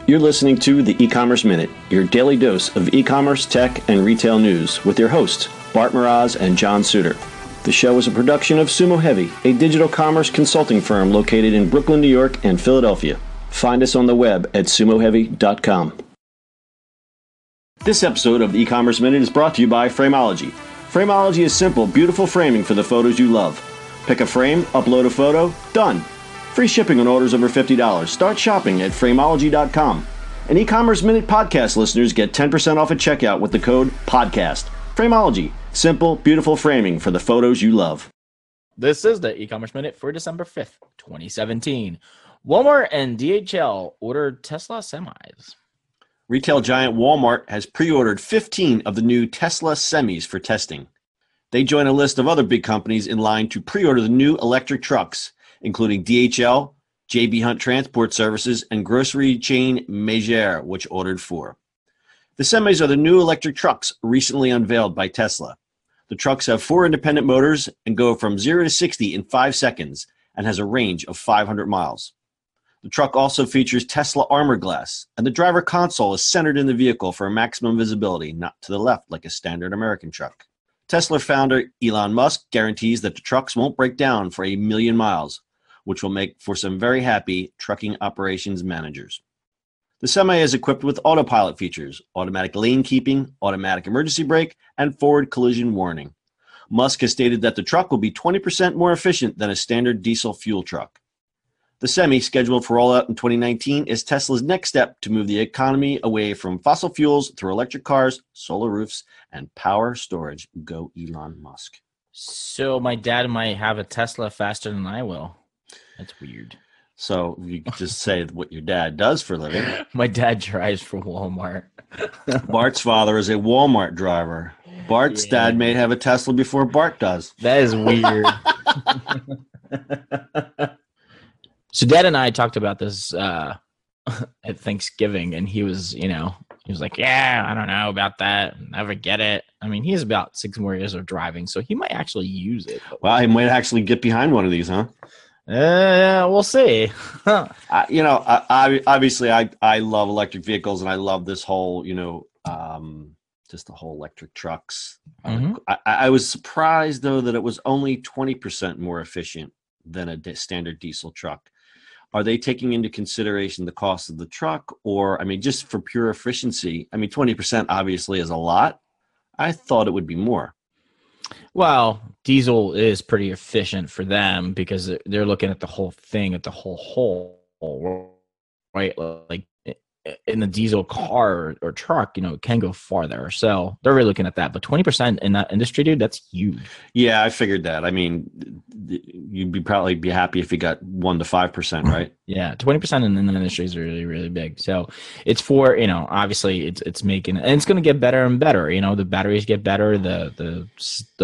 You're listening to the E-Commerce Minute, your daily dose of e-commerce, tech, and retail news with your hosts, Bart Mraz and John Suter. The show is a production of Sumo Heavy, a digital commerce consulting firm located in Brooklyn, New York, and Philadelphia. Find us on the web at sumoheavy.com. This episode of the E-Commerce Minute is brought to you by Frameology. Frameology is simple, beautiful framing for the photos you love. Pick a frame, upload a photo, done. Free shipping on orders over $50. Start shopping at Frameology.com. And E-Commerce Minute podcast listeners get 10% off at checkout with the code PODCAST. Frameology. Simple, beautiful framing for the photos you love. This is the E-Commerce Minute for December 5th, 2017. Walmart and DHL ordered Tesla semis. Retail giant Walmart has pre-ordered 15 of the new Tesla semis for testing. They join a list of other big companies in line to pre-order the new electric trucks, including DHL, JB Hunt Transport Services, and grocery chain Meijer, which ordered 4. The semis are the new electric trucks recently unveiled by Tesla. The trucks have 4 independent motors and go from 0 to 60 in 5 seconds and has a range of 500 miles. The truck also features Tesla armor glass, and the driver console is centered in the vehicle for maximum visibility, not to the left like a standard American truck. Tesla founder Elon Musk guarantees that the trucks won't break down for 1,000,000 miles, which will make for some very happy trucking operations managers. The Semi is equipped with autopilot features, automatic lane keeping, automatic emergency brake, and forward collision warning. Musk has stated that the truck will be 20% more efficient than a standard diesel fuel truck. The Semi, scheduled for rollout in 2019, is Tesla's next step to move the economy away from fossil fuels through electric cars, solar roofs, and power storage. Go Elon Musk. So my dad might have a Tesla faster than I will. That's weird. So you could just say what your dad does for a living. My dad drives for Walmart. Bart's father is a Walmart driver. Bart's dad may have a Tesla before Bart does. That is weird. So Dad and I talked about this at Thanksgiving, and he was like, yeah, I don't know about that. Never get it. I mean, he has about 6 more years of driving, so he might actually use it. Well, he might actually get behind one of these, huh? We'll see. Obviously, I love electric vehicles, and I love this whole, just the whole electric trucks. Mm-hmm. I was surprised, though, that it was only 20% more efficient than a standard diesel truck. Are they taking into consideration the cost of the truck, or, just for pure efficiency? 20% obviously is a lot. I thought it would be more. Well, diesel is pretty efficient for them because they're looking at the whole thing, at the whole, right? Like in the diesel car or truck, it can go farther. So they're really looking at that. But 20% in that industry, dude, that's huge. Yeah, I figured that. You'd probably be happy if you got 1 to 5%, right? Yeah, 20% in the industry is really, really big. So it's for, obviously it's making, and it's going to get better and better. The batteries get better. The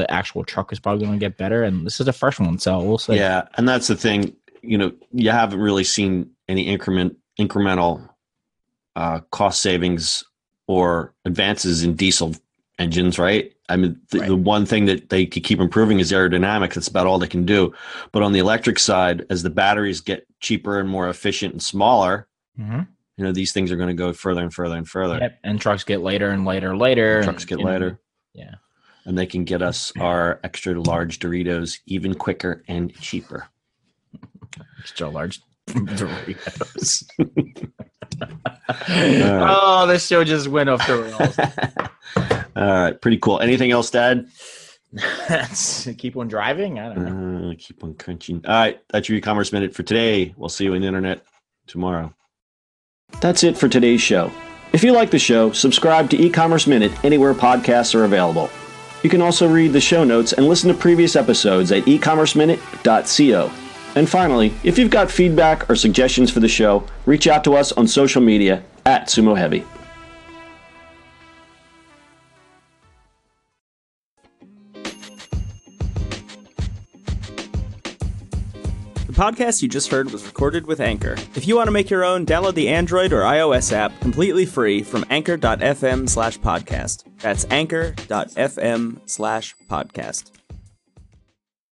actual truck is probably going to get better. And this is the first one. So we'll see. Yeah. And that's the thing, you haven't really seen any incremental cost savings or advances in diesel engines, right? The one thing that they could keep improving is aerodynamics. That's about all they can do. But on the electric side, as the batteries get cheaper and more efficient and smaller, these things are going to go further and further and further. Yep. And trucks get later and later. Trucks get later. Yeah. And they can get us our extra large Doritos even quicker and cheaper. Extra large Doritos. Oh, this show just went off the rails. All right, pretty cool. Anything else, Dad? Keep on driving? I don't know. Keep on crunching. All right, that's your e-commerce minute for today. We'll see you on the internet tomorrow. That's it for today's show. If you like the show, subscribe to E-commerce Minute anywhere podcasts are available. You can also read the show notes and listen to previous episodes at ecommerceminute.co. And finally, if you've got feedback or suggestions for the show, reach out to us on social media at Sumo Heavy. The podcast you just heard was recorded with Anchor. If you want to make your own, download the Android or iOS app completely free from anchor.fm/podcast. That's anchor.fm/podcast.